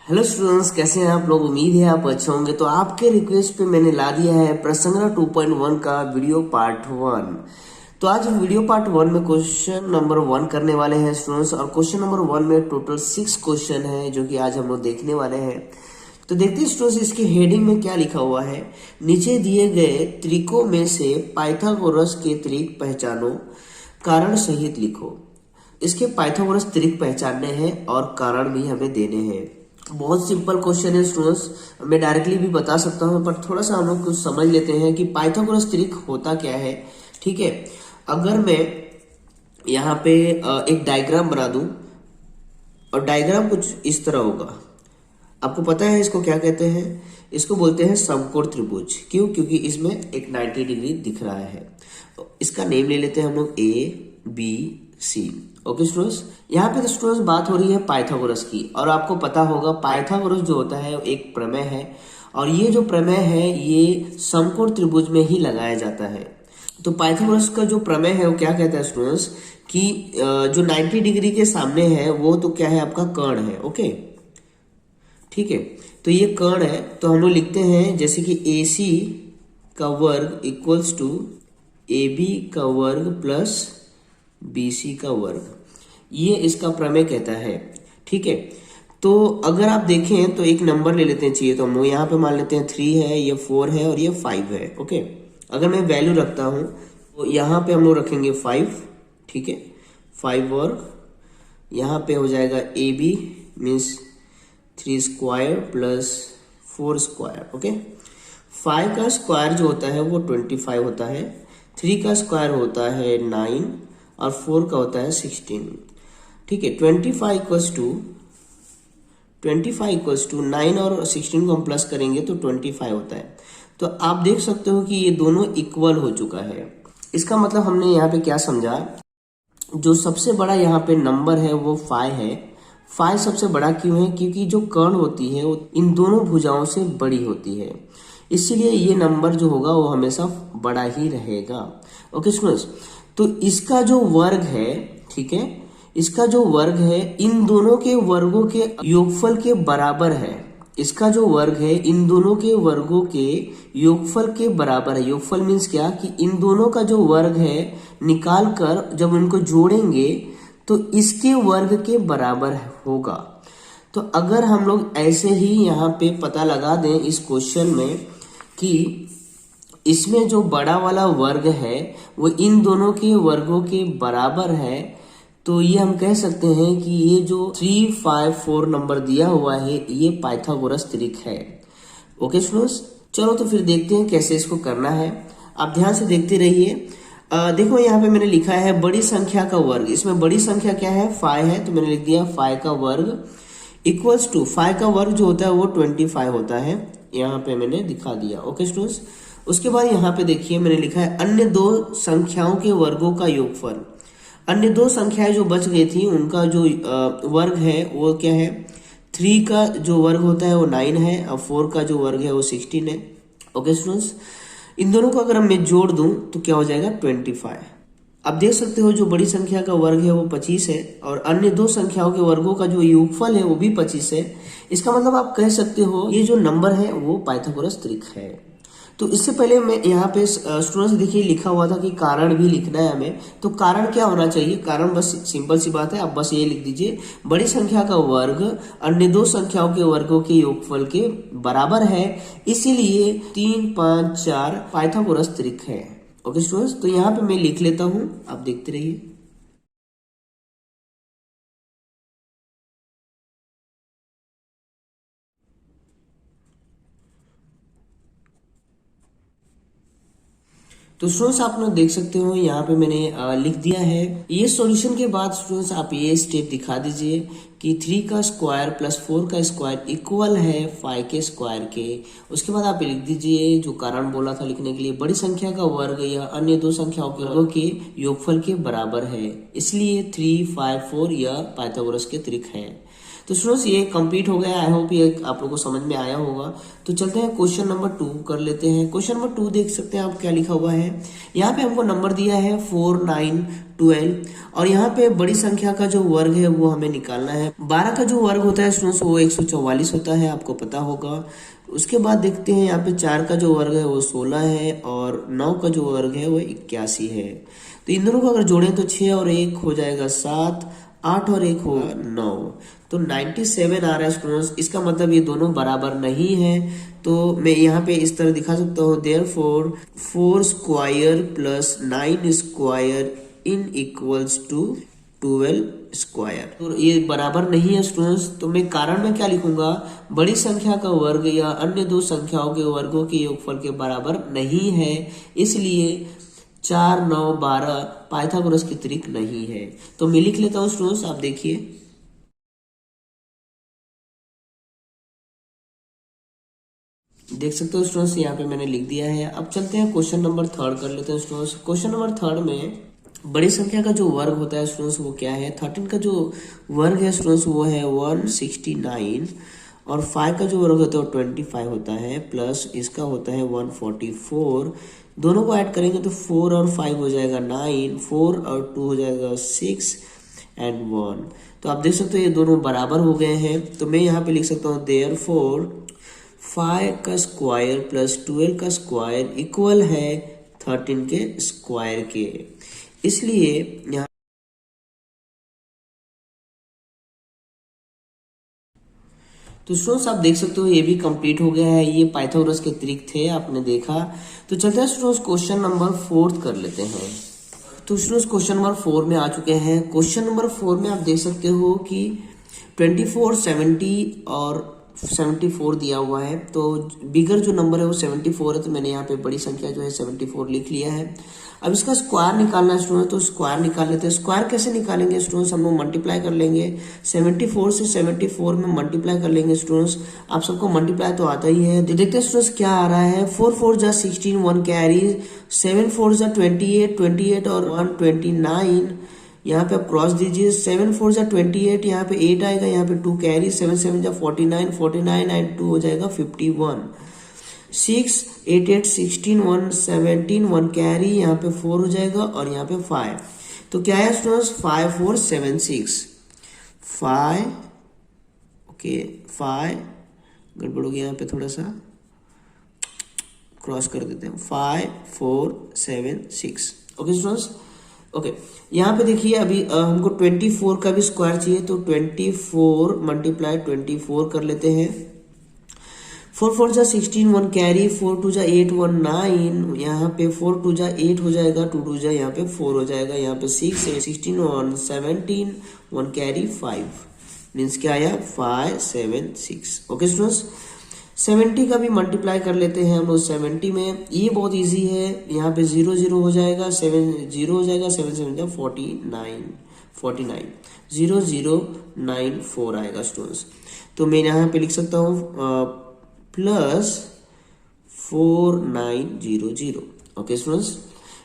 Hello students, कैसे हैं आप लोग। उम्मीद है आप अच्छे होंगे। तो आपके रिक्वेस्ट पे मैंने ला दिया है प्रसंग्रह 2.1 का वीडियो पार्ट 1। तो आज वीडियो पार्ट 1 में क्वेश्चन नंबर 1 करने वाले हैं स्टूडेंट्स। और क्वेश्चन नंबर 1 में टोटल 6 क्वेश्चन है जो कि आज हम लोग देखने वाले हैं। तो देखते हैं स्टूडेंट्स, इसकी हेडिंग में क्या लिखा हुआ है। नीचे दिए गए त्रिकों में से पाइथागोरस के त्रिक पहचानो, कारण सहित लिखो। इसके पाइथागोरस त्रिक पहचानने हैं और कारण भी हमें देने हैं। बहुत सिंपल क्वेश्चन है स्टूडेंट्स, मैं डायरेक्टली भी बता सकता हूं, पर थोड़ा सा हम लोग कुछ समझ लेते हैं कि पाइथागोरस त्रिक होता क्या है। ठीक है, अगर मैं यहाँ पे एक डायग्राम बना दूं और डायग्राम कुछ इस तरह होगा। आपको पता है इसको क्या कहते हैं? इसको बोलते हैं समकोण त्रिभुज। क्यों? क्योंकि इसमें एक 90 डिग्री दिख रहा है। इसका नेम ले लेते हैं हम लोग ABC। ओके स्टूडेंट्स, यहाँ पे तो स्टूडेंट्स बात हो रही है पाइथागोरस की। और आपको पता होगा पाइथागोरस जो होता है एक प्रमेय है, और ये जो प्रमेय है ये समकोण त्रिभुज में ही लगाया जाता है। तो पाइथागोरस का जो प्रमेय है वो क्या कहता है स्टूडेंट्स कि जो 90 डिग्री के सामने है वो तो क्या है, आपका कर्ण है। ओके, ठीक है, तो ये कर्ण है। तो हम लोग लिखते हैं जैसे कि AC का वर्ग इक्वल्स टू AB का वर्ग प्लस BC का वर्ग। ये इसका प्रमेय कहता है। ठीक है, तो अगर आप देखें तो एक नंबर ले लेते हैं, चाहिए तो हम लोग यहाँ पे मान लेते हैं 3 है, ये 4 है और ये 5 है। ओके, अगर मैं वैल्यू रखता हूँ तो यहाँ पे हम लोग रखेंगे 5। ठीक है, 5 वर्ग, यहाँ पे हो जाएगा AB means 3 square plus 4 square. Okay, 5 का स्क्वायर जो होता है वो 25 होता है, 3 का स्क्वायर होता है 9 और 4 का होता है 16। ठीक है, 25 इक्वल्स टू 9 और 16 को हम प्लस करेंगे तो 25 होता है। तो आप देख सकते हो कि ये दोनों इक्वल हो चुका है। इसका मतलब हमने यहाँ पे क्या समझा, जो सबसे बड़ा यहाँ पे नंबर है वो 5 है। 5 सबसे बड़ा क्यों है? क्योंकि जो कर्ण होती है वो इन दोनों भुजाओं से बड़ी होती है, इसीलिए ये नंबर जो होगा वो हमेशा बड़ा ही रहेगा। ओके स्टूडेंट्स, तो इसका जो वर्ग है, ठीक है, इसका जो वर्ग है इन दोनों के वर्गों के योगफल के बराबर है। इसका जो वर्ग है इन दोनों के वर्गों के योगफल के बराबर है। योगफल मीन्स क्या कि इन दोनों का जो वर्ग है निकाल कर जब उनको जोड़ेंगे तो इसके वर्ग के बराबर होगा। तो अगर हम लोग ऐसे ही यहाँ पे पता लगा दें इस क्वेश्चन में कि इसमें जो बड़ा वाला वर्ग है वो इन दोनों के वर्गों के बराबर है, तो ये हम कह सकते हैं कि ये जो 3, 5, 4 नंबर दिया हुआ है ये पाइथागोरस त्रिक है। ओके स्टूडेंट्स, चलो तो फिर देखते हैं कैसे इसको करना है। आप ध्यान से देखते रहिए। देखो यहाँ पे मैंने लिखा है बड़ी संख्या का वर्ग। इसमें बड़ी संख्या क्या है? 5 है, तो मैंने लिख दिया 5 का वर्ग इक्वल्स टू 5 का वर्ग जो होता है वो 25 होता है। यहाँ पे मैंने दिखा दिया। ओके स्टूडेंट्स, उसके बाद यहाँ पे देखिए मैंने लिखा है अन्य दो संख्याओं के वर्गों का योगफल। अन्य दो संख्याएं जो बच गई थी उनका जो वर्ग है वो क्या है? 3 का जो वर्ग होता है वो 9 है और 4 का जो वर्ग है वो 16 है। ओके स्टूडेंट्स, इन दोनों को अगर मैं जोड़ दूं तो क्या हो जाएगा? 25। आप देख सकते हो जो बड़ी संख्या का वर्ग है वो 25 है और अन्य दो संख्याओं के वर्गों का जो योगफल है वो भी 25 है। इसका मतलब आप कह सकते हो ये जो नंबर है वो पाइथागोरस त्रिक है। तो इससे पहले मैं यहाँ पे स्टूडेंट्स देखिए लिखा हुआ था कि कारण भी लिखना है हमें। तो कारण क्या होना चाहिए? कारण बस सिंपल सी बात है, आप बस ये लिख दीजिए बड़ी संख्या का वर्ग अन्य दो संख्याओं के वर्गों के योगफल के बराबर है, इसीलिए 3, 5, 4 पाइथागोरस त्रिक है। ओके स्टूडेंट्स, तो यहाँ पे मैं लिख लेता हूँ, आप देखते रहिए। तो स्टूडेंट्स आप लोग देख सकते हो यहाँ पे मैंने लिख दिया है। ये सॉल्यूशन के बाद स्टूडेंट्स आप ये स्टेप दिखा दीजिए कि 3 का स्क्वायर प्लस 4 का स्क्वायर इक्वल है 5 के स्क्वायर के। उसके बाद आप लिख दीजिए जो कारण बोला था लिखने के लिए, बड़ी संख्या का वर्ग या अन्य दो संख्याओं के वर्गों के योगफल के बराबर है, इसलिए 3, 5, 4 यह पाइथागोरस के त्रिक है। तो स्टूडेंट्स ये कंप्लीट हो गया। आई होप ये आप लोगों को समझ में आया होगा। तो चलते हैं क्वेश्चन नंबर 2 कर लेते हैं। क्वेश्चन नंबर 2 देख सकते हैं आप क्या लिखा हुआ है। यहाँ पे हमको नंबर दिया है 4, 9, 12 और यहाँ पे बड़ी संख्या का जो वर्ग है वो हमें निकालना है। 12 का जो वर्ग होता है स्टूडेंट्स वो 144 होता है, आपको पता होगा। उसके बाद देखते हैं यहाँ पे 4 का जो वर्ग है वो 16 है और 9 का जो वर्ग है वो 81 है। तो इन दोनों को अगर जोड़ें तो 6 और 1 हो जाएगा 7, 8 और 1 होगा 9। तो 97 आ रहा है स्टूडेंट्स। इसका मतलब ये दोनों बराबर नहीं है। तो मैं यहाँ पे इस तरह दिखा सकता हूँ, therefore 4 square plus 9 square in equals to 12 square. तो ये बराबर नहीं है स्टूडेंट्स। तो मैं कारण में क्या लिखूंगा, बड़ी संख्या का वर्ग या अन्य दो संख्याओं के वर्गों के योगफल के बराबर नहीं है, इसलिए 4, 9, 12 पाइथागोरस की त्रिक नहीं है। तो मैं लिख लेता हूँ स्टूडेंट्स, आप देखिए। देख सकते हो स्टूडेंट्स, यहाँ पे मैंने लिख दिया है। अब चलते हैं क्वेश्चन नंबर 3 कर लेते हैं स्टूडेंट्स। क्वेश्चन नंबर 3 में बड़ी संख्या का जो वर्ग होता है स्टूडेंट्स वो क्या है। 13 का जो वर्ग है स्टूडेंट्स वो है 169 और 5 का जो वर्ग होता है वो 25 होता है, प्लस इसका होता है 144। दोनों को ऐड करेंगे तो 4 और 5 हो जाएगा 9, 4 और 2 हो जाएगा 6 एंड 1। तो आप देख सकते हो ये दोनों बराबर हो गए हैं। तो मैं यहाँ पे लिख सकता हूँ देयरफॉर 5 का स्क्वायर प्लस 12 का स्क्वायर इक्वल है 13 के स्क्वायर के। इसलिए यहाँ तो स्टूडेंट्स आप देख सकते हो ये भी कंप्लीट हो गया है। ये पाइथागोरस के ट्रिक थे, आपने देखा। तो चलते हैं स्टूडेंट्स क्वेश्चन नंबर 4 कर लेते हैं। तो स्टूडेंट्स क्वेश्चन नंबर 4 में आ चुके हैं। क्वेश्चन नंबर 4 में आप देख सकते हो कि 24, 70 और 74 दिया हुआ है। तो बिगर जो नंबर है वो 74 है, तो मैंने यहाँ पे बड़ी संख्या जो है 74 लिख लिया है। अब इसका स्क्वायर निकालना है स्टूडेंट, तो स्क्वायर निकाल लेते हैं। स्क्वायर कैसे निकालेंगे स्टूडेंट्स, हम लोग मल्टीप्लाई कर लेंगे। 74 से 74 में मल्टीप्लाई कर लेंगे स्टूडेंट्स। आप सबको मल्टीप्लाई तो आता ही है। देखते हैं स्टूडेंट्स क्या आ रहा है। 4 4 जा 16, 1 कैरी, 7 4 जा 28, 28 और 1 29। यहाँ पे आप क्रॉस दीजिए। 7 4 जा 28, यहाँ पे 8 आएगा, यहाँ पे 2 कैरी, 7 7 जा 49, 49 एंड 2 हो जाएगा 51। 6 8 8 16, 1 17, 1 कैरी, यहाँ पे 4 हो जाएगा और यहाँ पे 5। तो क्या है स्टूडेंट्स, 5 4 7 6 5। ओके 5 गड़बड़ हो गया, यहाँ पे थोड़ा सा क्रॉस कर देते हैं। 5 4 7 6। ओके स्टूडेंट्स, ओके यहाँ पे देखिए अभी हमको 24 का भी स्क्वायर चाहिए। तो 24 मल्टीप्लाई 24 कर लेते हैं। 4 4 जा 16, 1 कैरी, 4 2 जा 8, 1 9। यहाँ पे 4 2 जा 8 हो जाएगा, 2 2 जा यहाँ पे 4 हो जाएगा, यहाँ पे 6 8 16, 1 17, 1 कैरी 5 मीन्स क्या आया 5 7 6। ओके स्टूडेंट्स, 70 का भी मल्टीप्लाई कर लेते हैं हम लोग 70 में। ये बहुत इजी है, यहाँ पे 0 0 हो जाएगा, 7 0 हो जाएगा, 7 7 जा 49 49 0 0 9 4 आएगा स्टूडेंट्स। तो मैं यहाँ पे लिख सकता हूँ प्लस 4 9 0 0। ओके स्टूडेंट्स,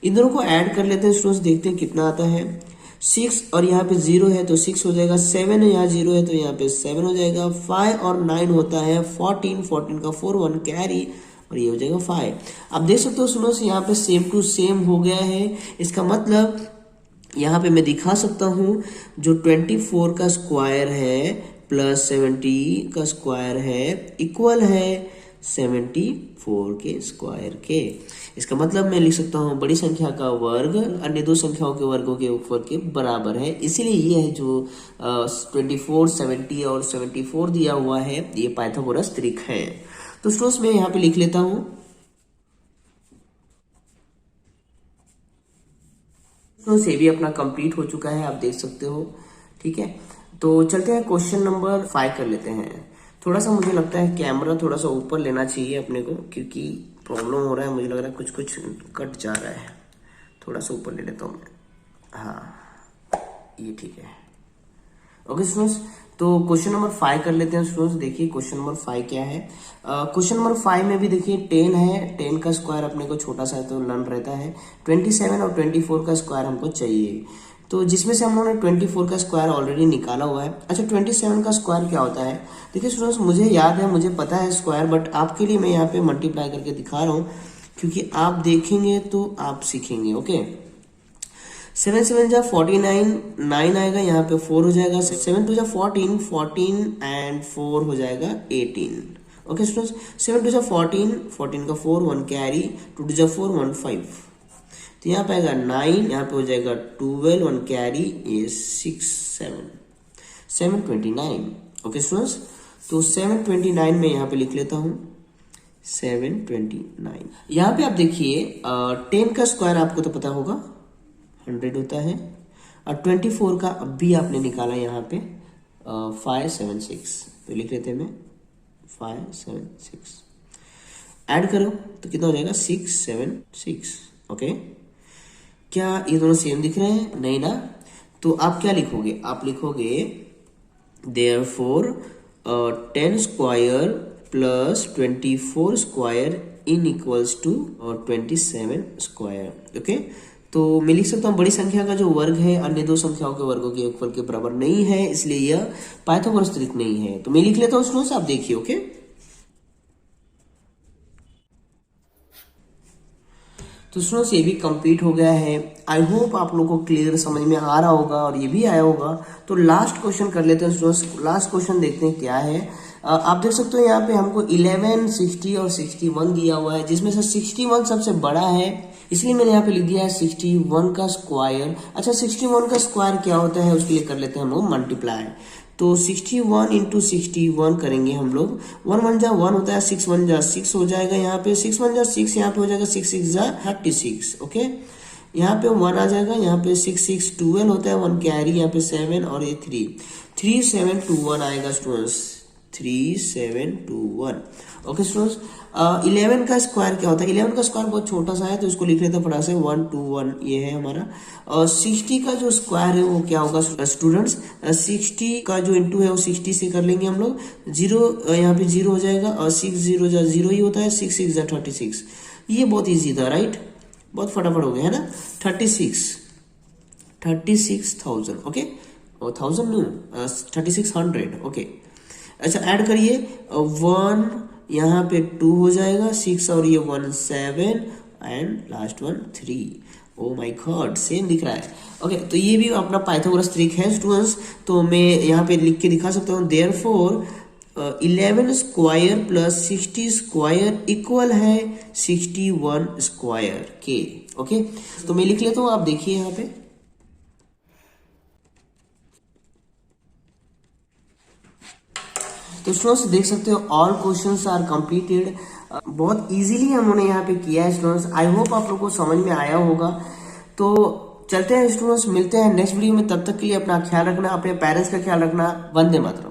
इन दोनों को ऐड कर लेते हैं स्टूडेंट्स, देखते हैं कितना आता है। 6 और यहाँ पे 0 है तो 6 हो जाएगा, 7 है यहाँ 0 है तो यहाँ पे 7 हो जाएगा। 5 और 9 होता है 14, 14 का 4 1 कैरी और ये हो जाएगा 5। आप देख सकते हो स्टूडेंट्स यहाँ पे सेम टू सेम हो गया है। इसका मतलब यहाँ पे मैं दिखा सकता हूँ जो 24 का स्क्वायर है प्लस 70 का स्क्वायर है इक्वल है 74 के स्क्वायर के। इसका मतलब मैं लिख सकता हूँ बड़ी संख्या का वर्ग अन्य दो संख्याओं के वर्गों के ऊपर के बराबर है। इसीलिए ये है जो 24, 70 और 74 दिया हुआ है, ये पाइथागोरस त्रिक है। तो स्टूडेंट्स मैं यहाँ पे लिख लेता हूँ। तो ये भी अपना कंप्लीट हो चुका है, आप देख सकते हो। ठीक है, तो चलते हैं क्वेश्चन नंबर 5 कर लेते हैं। थोड़ा सा मुझे लगता है कैमरा थोड़ा सा ऊपर लेना चाहिए अपने को, क्योंकि प्रॉब्लम हो रहा है, मुझे लग रहा है कुछ कुछ कट जा रहा है। थोड़ा सा ऊपर ले लेता हूँ मैं। हाँ ये ठीक है। ओके स्टूडेंट्स, तो क्वेश्चन नंबर 5 कर लेते हैं स्टूडेंट्स। देखिए क्वेश्चन नंबर 5 क्या है। क्वेश्चन नंबर 5 में भी देखिए 10 है, 10 का स्क्वायर अपने को छोटा सा है तो नन रहता है। 27 और 24 का स्क्वायर हमको चाहिए। तो जिसमें से हम लोगों ने 24 का स्क्वायर ऑलरेडी निकाला हुआ है। अच्छा 27 का स्क्वायर क्या होता है? देखिए स्टूडेंट्स, मुझे याद है, मुझे पता है स्क्वायर, बट आपके लिए मैं यहाँ पे मल्टीप्लाई करके दिखा रहा हूँ, क्योंकि आप देखेंगे तो आप सीखेंगे। ओके, 7 7 जा 49, 9 आएगा, यहाँ पे 4 हो जाएगा, 7 2 जा 14, 14 एंड 4 हो जाएगा 18। ओके स्टूडेंट्स, 7 2 जा 14, 14 का 4, 1 कैरी, 2 2 जा 4, 1 5, तो यहाँ पे आएगा 9, यहाँ पे हो जाएगा 12, 1 कैरी, ये 6 7, 729। ओके स्टूडेंट्स, तो 729 में यहाँ पे लिख लेता हूँ 729। यहाँ पे आप देखिए 10 का स्क्वायर आपको तो पता होगा 100 होता है, और 24 का अब भी आपने निकाला यहाँ पे 576, तो लिख लेते हैं मैं 576, ऐड करो तो कितना हो जाएगा 676। ओके, क्या ये दोनों सेम दिख रहे हैं? नहीं ना, तो आप क्या लिखोगे? आप लिखोगे therefore 10 square plus 24 square in equals to 27 square. Okay, तो मैं लिख सकता हूँ बड़ी संख्या का जो वर्ग है अन्य दो संख्याओं के वर्गों के योगफल के बराबर नहीं है, इसलिए यह पाइथागोरस त्रिक नहीं है। तो मैं लिख लेता हूँ स्टूडेंट्स, आप देखिए। ओके, तो स्टूडेंट्स ये भी कंप्लीट हो गया है। आई होप आप लोगों को क्लियर समझ में आ रहा होगा और ये भी आया होगा। तो लास्ट क्वेश्चन कर लेते हैं स्टूडेंट्स। लास्ट क्वेश्चन देखते हैं क्या है। आप देख सकते हो यहाँ पे हमको 11, 60 और 61 दिया हुआ है, जिसमें से 61 सबसे बड़ा है, इसलिए मैंने यहाँ पे लिख दिया है 61 का स्क्वायर। अच्छा 61 का स्क्वायर क्या होता है, उसके लिए कर लेते हैं हम लोग मल्टीप्लाई। तो 61 इंटू 61 करेंगे हम लोग, 1 1 जा 1 होता है, 6 1 जा 6 हो जाएगा, यहाँ पे 6 1 जा 6, यहाँ पे हो जाएगा 6 6 जा 36। ओके, यहाँ पे 1 आ जाएगा, यहाँ पे 6 6 12 होता है, 1 कैरी, यहाँ पे 7 और ये 3 7 2 1 आएगा स्टूडेंट्स, 3 7 2 1। ओके स्टूडेंट्स, 11 का स्क्वायर क्या होता है? 11 का स्क्वायर बहुत छोटा सा है, तो इसको लिख लेते हैं फटाक से 1 2 1, ये है हमारा। और 60 का जो स्क्वायर है वो क्या होगा स्टूडेंट्स? 60 का जो इंटू है वो 60 से कर लेंगे हम लोग, 0 यहाँ पे 0 हो जाएगा, और 6 0 जा 0 ही होता है, 6 6 जा 36। ये बहुत ईजी था, राइट? बहुत फटाफट हो गया है ना। 36,000। ओके, और 1000 नहीं, 3600। ओके, अच्छा ऐड करिए, 1 यहाँ पे 2 हो जाएगा, 6 और ये 1 7 and last one 3। Oh my God, same दिख रहा है। ओके, तो ये भी अपना पाइथागोरस ट्रिक है स्टूडेंट्स। तो मैं यहाँ पे लिख के दिखा सकता हूँ, therefore 11 square plus 60 square equal है 61 स्क्वायर के। ओके, तो मैं लिख लेता हूँ, आप देखिए यहाँ पे। तो स्टूडेंट्स देख सकते हो ऑल क्वेश्चंस आर कंप्लीटेड। बहुत इजीली हमने यहाँ पे किया है स्टूडेंट्स। आई होप आप लोगों को समझ में आया होगा। तो चलते हैं स्टूडेंट्स, मिलते हैं नेक्स्ट वीडियो में। तब तक के लिए अपना ख्याल रखना, अपने पेरेंट्स का ख्याल रखना। वंदे मातरम।